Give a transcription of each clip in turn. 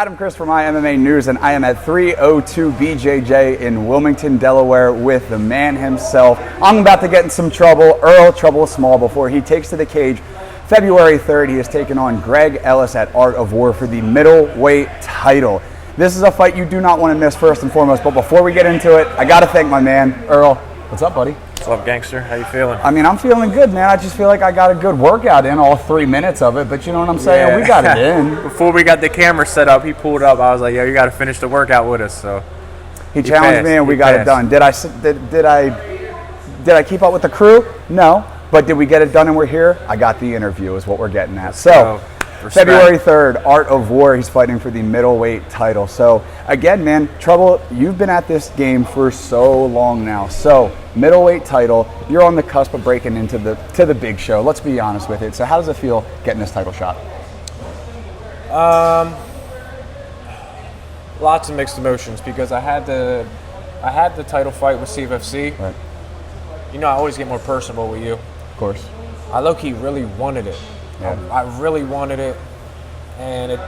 Adam Chris for my MMA News, and I am at 302 BJJ in Wilmington, Delaware with the man himself. I'm about to get in some trouble. Earl Trouble Small before he takes to the cage. February 3rd, he is taking on Gregg Ellis at Art of War for the middleweight title. This is a fight you do not want to miss, first and foremost, but before we get into it, I got to thank my man, Earl. What's up, buddy? What's up, gangster? How you feeling? I mean, I'm feeling good, man. I just feel like I got a good workout in all 3 minutes of it, but you know what I'm saying? Yeah. We got it in. Before we got the camera set up, he pulled up. I was like, yo, you got to finish the workout with us. So he challenged me, and we got it done. Did I keep up with the crew? No. But did we get it done and we're here? I got the interview is what we're getting at. So, February 3rd, Art of War, he's fighting for the middleweight title. So, again, man, Trouble, you've been at this game for so long now. So, middleweight title, you're on the cusp of breaking into the big show. Let's be honest with it. So, how does it feel getting this title shot? Lots of mixed emotions because I had the title fight with CFFC. Right. You know, I always get more personable with you. Of course. I low-key really wanted it. Yeah. I really wanted it, and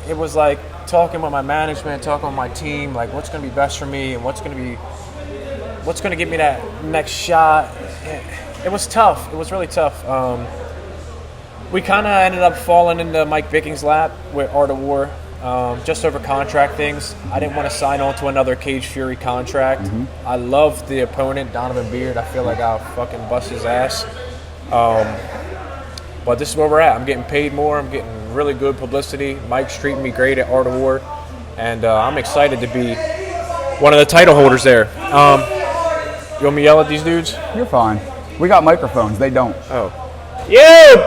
it was like talking with my management, talking with my team, like what's going to be best for me and what's going to give me that next shot. It was tough. It was really tough. We kind of ended up falling into Mike Bicking's lap with Art of War, just over contract things. I didn't want to sign on to another Cage Fury contract. Mm-hmm. I loved the opponent, Donovan Beard. I feel like I'll fucking bust his ass. But this is where we're at. I'm getting paid more. I'm getting really good publicity. Mike's treating me great at Art of War. And I'm excited to be one of the title holders there. You want me to yell at these dudes? You're fine. We got microphones. They don't. Oh. You!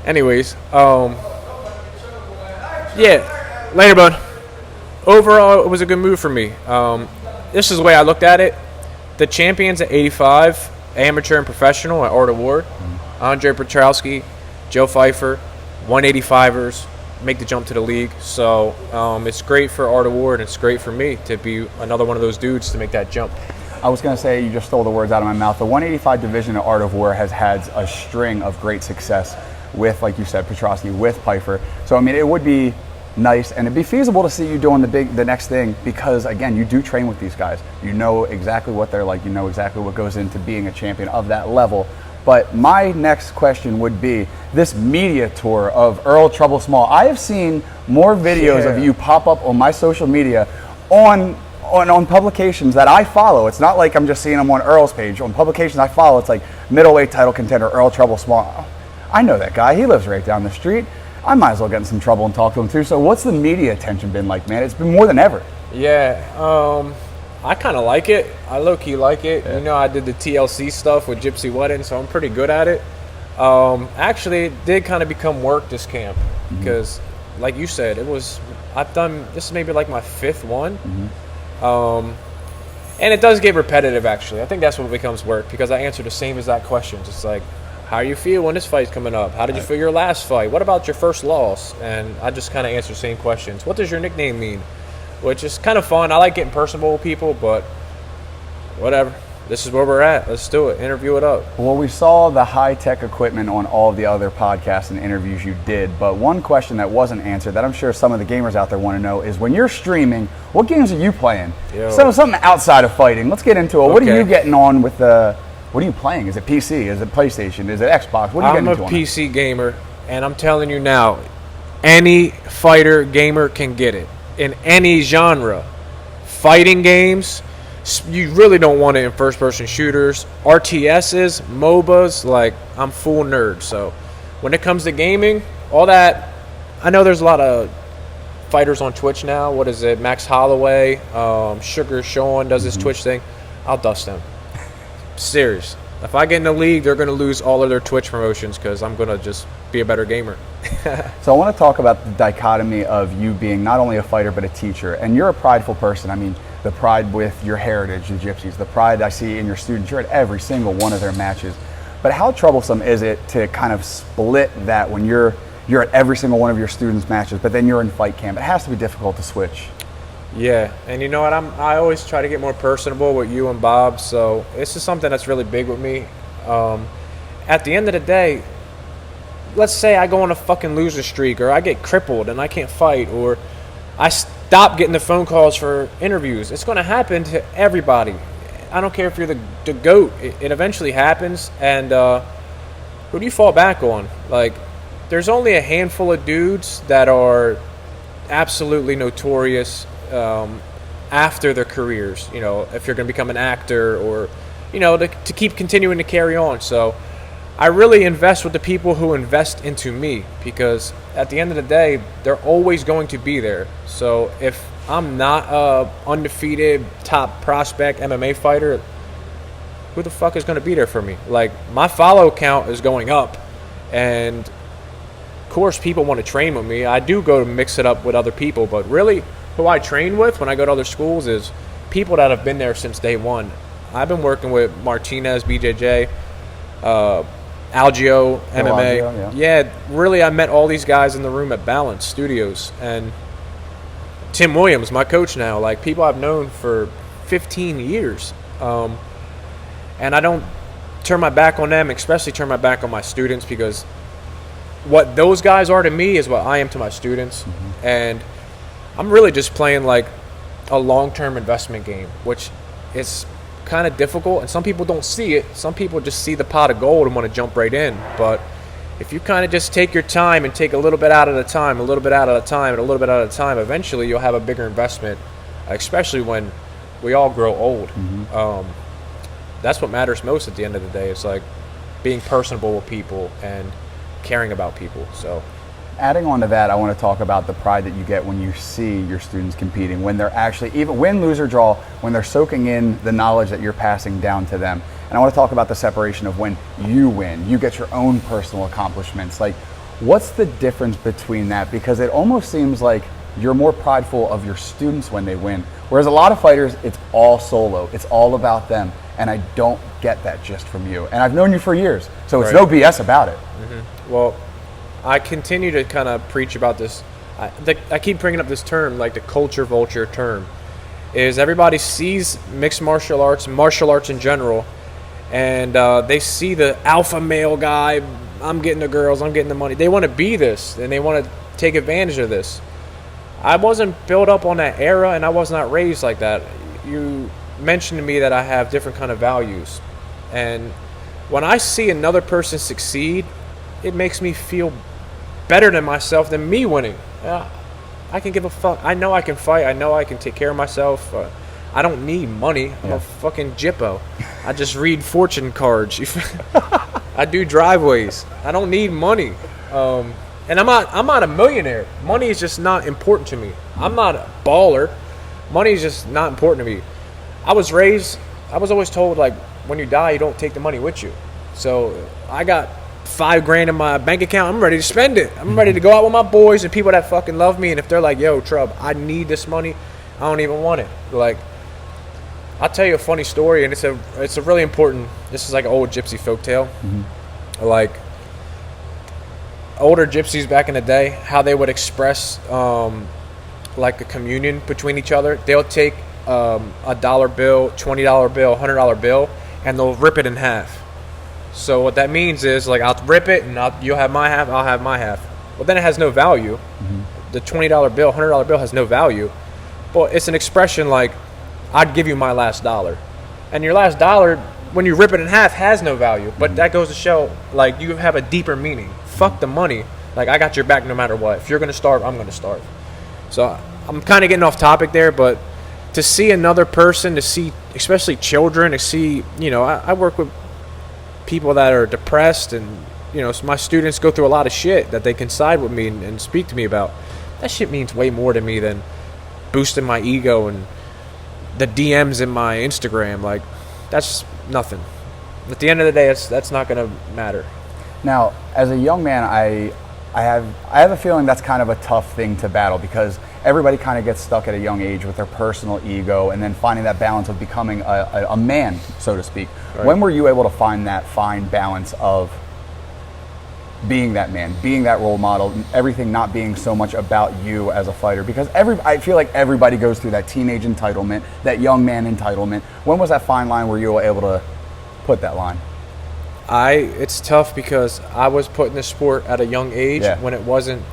Anyways, yeah. Later, bud. Overall, it was a good move for me. This is the way I looked at it. The champions at 85, amateur and professional at Art of War, Andre Petrowski, Joe Pfeiffer, 185ers, make the jump to the league. So it's great for Art of War, and it's great for me to be another one of those dudes to make that jump. I was going to say, you just stole the words out of my mouth. The 185 division at Art of War has had a string of great success with, like you said, Petrowski, with Pfeiffer. So, I mean, it would be nice, and it'd be feasible to see you doing the next thing because, again, you do train with these guys. You know exactly what they're like. You know exactly what goes into being a champion of that level. But my next question would be this media tour of Earl Trouble Small. I have seen more videos of you pop up on my social media on publications that I follow. It's not like I'm just seeing them on Earl's page. On publications I follow, it's like middleweight title contender Earl Trouble Small. I know that guy. He lives right down the street. I might as well get in some trouble and talk to him too. So what's the media attention been like, man? It's been more than ever. Yeah, I kind of like it. I low-key like it. Yeah. You know, I did the TLC stuff with Gypsy Wedding, so I'm pretty good at it. Actually, it did kind of become work this camp because, like you said, I've done, this is maybe like my 5th one. And it does get repetitive, actually. I think that's when it becomes work because I answer the same exact questions. It's like, how do you feel when this fight's coming up? How did you feel your last fight? What about your first loss? And I just kind of answer the same questions. What does your nickname mean? Which is kind of fun. I like getting personable with people, but whatever. This is where we're at. Let's do it. Interview it up. Well, we saw the high-tech equipment on all of the other podcasts and interviews you did, but one question that wasn't answered that I'm sure some of the gamers out there want to know is when you're streaming, what games are you playing? So something outside of fighting. Let's get into it. Okay. What are you getting on with the... What are you playing? Is it PC? Is it PlayStation? Is it Xbox? What are you getting into? I'm a PC gamer, and I'm telling you now, any fighter gamer can get it in any genre. Fighting games, you really don't want it in first-person shooters. RTSs, MOBAs, like, I'm full nerd. So when it comes to gaming, all that, I know there's a lot of fighters on Twitch now. What is it? Max Holloway, Sugar Sean does this Twitch thing. I'll dust them. Serious. If I get in the league, they're going to lose all of their Twitch promotions because I'm going to just be a better gamer. So I want to talk about the dichotomy of you being not only a fighter but a teacher. And you're a prideful person. I mean, the pride with your heritage, the Gypsies, the pride I see in your students. You're at every single one of their matches. But how troublesome is it to kind of split that when you're at every single one of your students' matches, but then you're in fight camp? It has to be difficult to switch. Yeah, and you know what? I always try to get more personable with you and Bob, so this is something that's really big with me. At the end of the day, let's say I go on a fucking loser streak, or I get crippled and I can't fight, or I stop getting the phone calls for interviews. It's going to happen to everybody. I don't care if you're the GOAT. It eventually happens, and who do you fall back on? Like, there's only a handful of dudes that are absolutely notorious after their careers, you know, if you're going to become an actor or, you know, to keep continuing to carry on. So I really invest with the people who invest into me, because at the end of the day, they're always going to be there. So if I'm not a undefeated top prospect MMA fighter, who the fuck is going to be there for me? Like, my follow count is going up, and of course people want to train with me. I do go to mix it up with other people, but really who I train with when I go to other schools is people that have been there since day one. I've been working with Martinez, BJJ, Algio, MMA. Algio, yeah, really, I met all these guys in the room at Balance Studios. And Tim Williams, my coach now, like, people I've known for 15 years. And I don't turn my back on them, especially turn my back on my students, because what those guys are to me is what I am to my students. Mm-hmm. And I'm really just playing like a long-term investment game, which is kind of difficult, and some people don't see it. Some people just see the pot of gold and want to jump right in. But if you kind of just take your time and take a little bit out at a time, a little bit out at a time, and a little bit at a time, eventually you'll have a bigger investment, especially when we all grow old. Mm-hmm. That's what matters most at the end of the day. It's like being personable with people and caring about people. So, adding on to that, I want to talk about the pride that you get when you see your students competing, when they're actually, even win, lose, or draw, when they're soaking in the knowledge that you're passing down to them. And I want to talk about the separation of when you win, you get your own personal accomplishments. Like, what's the difference between that? Because it almost seems like you're more prideful of your students when they win, whereas a lot of fighters, it's all solo, it's all about them. And I don't get that just from you. And I've known you for years, so it's no BS about it. Mm-hmm. Well, I continue to kind of preach about this. I keep bringing up this term, like the culture vulture term, is everybody sees mixed martial arts in general, and they see the alpha male guy, I'm getting the girls, I'm getting the money. They want to be this, and they want to take advantage of this. I wasn't built up on that era, and I was not raised like that. You mentioned to me that I have different kind of values, and when I see another person succeed, it makes me feel better than myself, than me winning. I can give a fuck. I know I can fight. I know I can take care of myself. I don't need money. I'm a fucking jippo. I just read fortune cards. I do driveways. I don't need money. And I'm not a millionaire. Money is just not important to me. I'm not a baller. Money is just not important to me. I was always told, like, when you die, you don't take the money with you. So I got $5,000 in my bank account. I'm ready to spend it. I'm ready to go out with my boys and people that fucking love me. And if they're like, yo, Trub, I need this money, I don't even want it. Like, I'll tell you a funny story, and it's a really important, this is like an old gypsy folktale. Mm-hmm. Like, older gypsies back in the day, how they would express like a communion between each other. They'll take a dollar bill, $20 bill, $100 bill, and they'll rip it in half. So what that means is, like, I'll rip it, and you'll have my half, I'll have my half. Well, then it has no value. Mm-hmm. The $20 bill, $100 bill has no value. But it's an expression like, I'd give you my last dollar. And your last dollar, when you rip it in half, has no value. But that goes to show, like, you have a deeper meaning. Fuck the money. Like, I got your back no matter what. If you're going to starve, I'm going to starve. So I'm kind of getting off topic there, but to see another person, to see, especially children, to see, you know, I work with people that are depressed, and, you know, so my students go through a lot of shit that they can side with me and speak to me about. That shit means way more to me than boosting my ego and the DMs in my Instagram. Like, that's nothing. At the end of the day, that's not going to matter. Now, as a young man, I have a feeling that's kind of a tough thing to battle, because everybody kind of gets stuck at a young age with their personal ego, and then finding that balance of becoming a man, so to speak. Right. When were you able to find that fine balance of being that man, being that role model, everything not being so much about you as a fighter? Because I feel like everybody goes through that teenage entitlement, that young man entitlement. When was that fine line where you were able to put that line? It's tough because I was put in this sport at a young age when it wasn't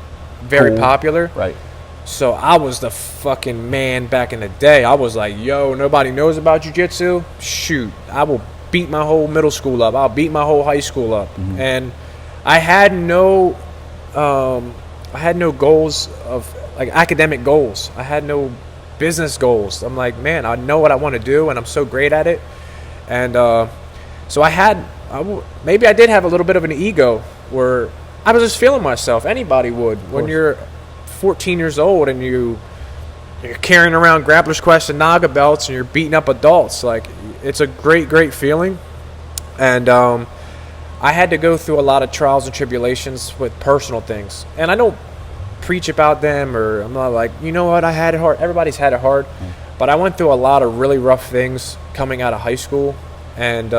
very popular. Right. So I was the fucking man back in the day. I was like, yo, nobody knows about jiu-jitsu? Shoot, I will beat my whole middle school up. I'll beat my whole high school up. Mm-hmm. And I had no goals of, like, academic goals. I had no business goals. I'm like, man, I know what I want to do, and I'm so great at it. And so maybe I did have a little bit of an ego where I was just feeling myself. Anybody would. When you're 14 years old and you're carrying around Grappler's Quest and Naga belts and you're beating up adults, like, it's a great feeling. And I had to go through a lot of trials and tribulations with personal things, and I don't preach about them, or I'm not like, you know what, I had it hard. Everybody's had it hard. But I went through a lot of really rough things coming out of high school, and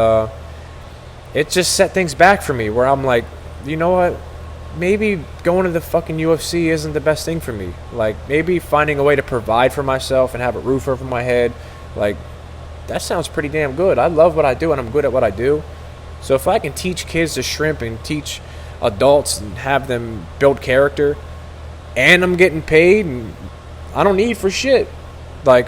it just set things back for me, where I'm like, you know what, maybe going to the fucking UFC isn't the best thing for me. Like, maybe finding a way to provide for myself and have a roof over my head, like, that sounds pretty damn good. I love what I do, and I'm good at what I do. So if I can teach kids to shrimp and teach adults and have them build character, and I'm getting paid, and I don't need for shit, like,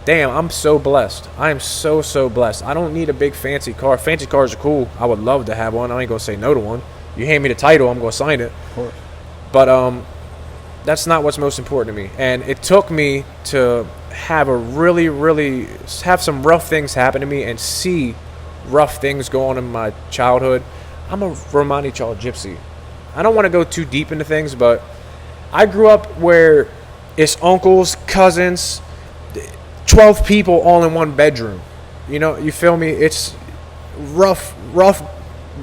damn, I'm so blessed. I am so blessed. I don't need a big fancy car. Fancy cars are cool. I would love to have one. I ain't gonna say no to one. You hand me the title, I'm gonna sign it. Of course. But that's not what's most important to me. And it took me to have have some rough things happen to me and see rough things go on in my childhood. I'm a Romani child gypsy. I don't want to go too deep into things, but I grew up where it's uncles, cousins, 12 people all in one bedroom. You know, you feel me? It's rough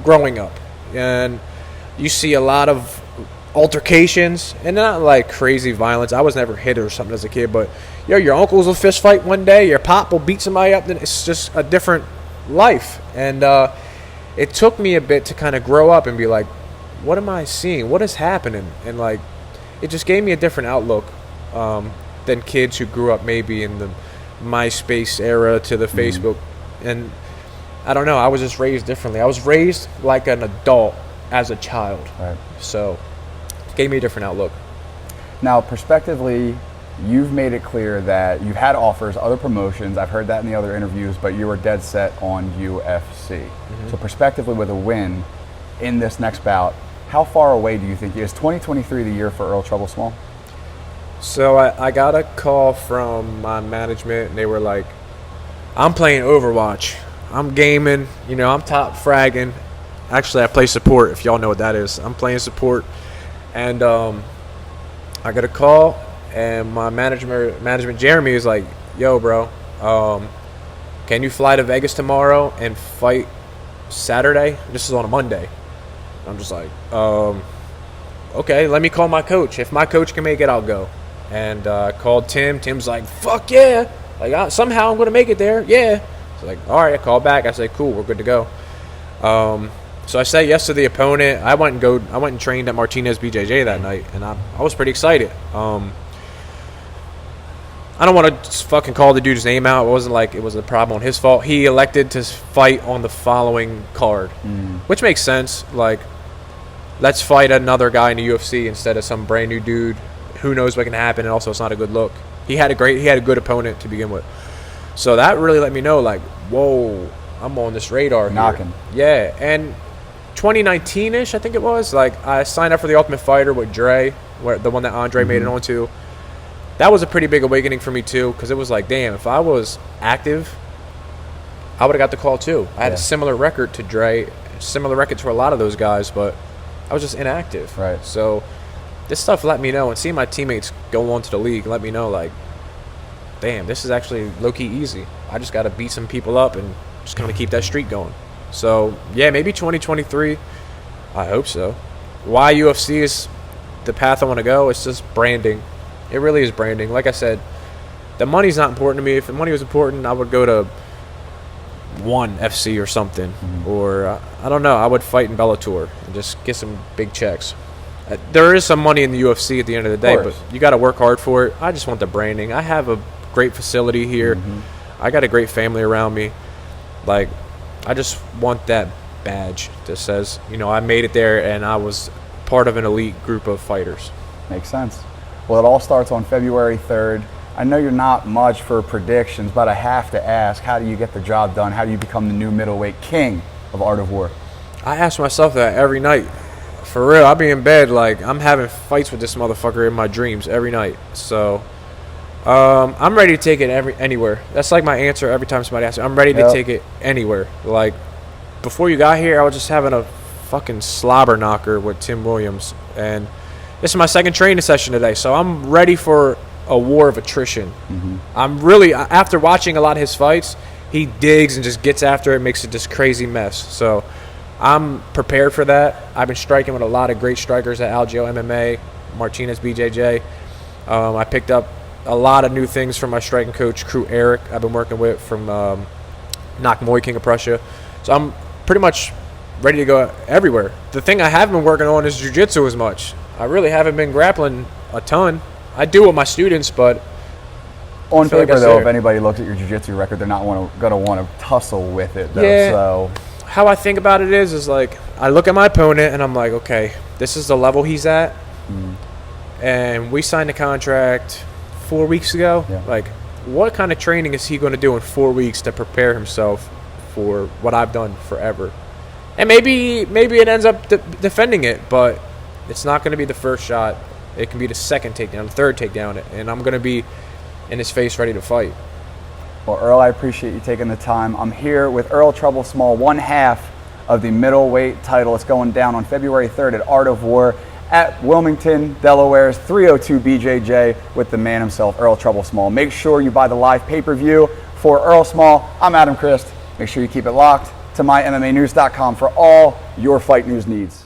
growing up. And you see a lot of altercations, and not like crazy violence. I was never hit or something as a kid, but your uncles will fist fight one day, your pop will beat somebody up, then it's just a different life. And it took me a bit to kind of grow up and be like, what am I seeing? What is happening? And like, it just gave me a different outlook than kids who grew up maybe in the MySpace era to the Facebook. And I don't know, I was just raised differently. I was raised like an adult as a child. Right. So it gave me a different outlook. Now, prospectively, you've made it clear that you've had offers, other promotions. I've heard that in the other interviews, but you were dead set on UFC. So prospectively, with a win in this next bout, how far away do you think is 2023 the year for Earl Trouble Small? So I got a call from my management, and they were like, I'm playing Overwatch. I'm gaming. You know, I'm top fragging. Actually, I play support, if y'all know what that is. I'm playing support. And I got a call, and my management Jeremy is like, yo, bro, can you fly to Vegas tomorrow and fight Saturday? This is on a Monday. I'm just like, okay, let me call my coach. If my coach can make it, I'll go. And I called Tim. Tim's like, fuck yeah. Like, somehow I'm going to make it there. Yeah. So like, all right, I called back. I said, cool, we're good to go. So I said yes to the opponent. I went and trained at Martinez BJJ that night, and I was pretty excited. I don't want to fucking call the dude's name out. It wasn't like it was a problem on his fault. He elected to fight on the following card, which makes sense. Like, let's fight another guy in the UFC instead of some brand new dude. Who knows what can happen, and also it's not a good look. He had a good opponent to begin with. So that really let me know, like, whoa, I'm on this radar Knocking. Here. Yeah, and 2019-ish, I think it was, like, I signed up for the Ultimate Fighter with Dre, the one that Andre made it onto. That was a pretty big awakening for me, too, because it was like, damn, if I was active, I would have got the call, too. I had a similar record to Dre, similar record to a lot of those guys, but I was just inactive. Right. So this stuff let me know, and seeing my teammates go on to the league let me know, like, damn, this is actually low-key easy. I just got to beat some people up and just kind of keep that streak going. So, yeah, maybe 2023. I hope so. Why UFC is the path I want to go? It's just branding. It really is branding. Like I said, the money's not important to me. If the money was important, I would go to ONE FC or something. Or, I don't know, I would fight in Bellator and just get some big checks. There is some money in the UFC at the end of the day, but you got to work hard for it. I just want the branding. I have a great facility here. I got a great family around me. Like, I just want that badge that says, I made it there and I was part of an elite group of fighters. Makes sense. Well, it all starts on February 3rd. I know you're not much for predictions, but I have to ask, how do you get the job done? How do you become the new middleweight king of Art of War? I ask myself that every night. For real, I'll be in bed like I'm having fights with this motherfucker in my dreams every night. So I'm ready to take it anywhere. That's like my answer every time somebody asks me. I'm ready to take it anywhere. Like, before you got here, I was just having a fucking slobber knocker with Tim Williams. And this is my second training session today. So I'm ready for a war of attrition. I'm really, after watching a lot of his fights, he digs and just gets after it, makes it this crazy mess. So I'm prepared for that. I've been striking with a lot of great strikers at Algeo MMA, Martinez BJJ. I picked up a lot of new things from my striking coach, Crew Eric, I've been working with from Knock Moy, King of Prussia. So I'm pretty much ready to go everywhere. The thing I haven't been working on is jiu-jitsu as much. I really haven't been grappling a ton. I do with my students, but on paper, though, if anybody looks at your jiu-jitsu record, they're not going to want to tussle with it, though. Yeah. So how I think about it is like, I look at my opponent and I'm like, okay, this is the level he's at. And we signed a contract 4 weeks ago. Like, what kind of training is he going to do in 4 weeks to prepare himself for what I've done forever? And maybe it ends up defending it, but it's not going to be the first shot. It can be the second takedown, the third takedown, and I'm going to be in his face ready to fight. Well, Earl, I appreciate you taking the time. I'm here with Earl Trouble Small, one half of the middleweight title. It's going down on February 3rd at Art of War at Wilmington, Delaware's 302 BJJ with the man himself, Earl Trouble Small. Make sure you buy the live pay-per-view for Earl Small. I'm Adam Christ. Make sure you keep it locked to mymmanews.com for all your fight news needs.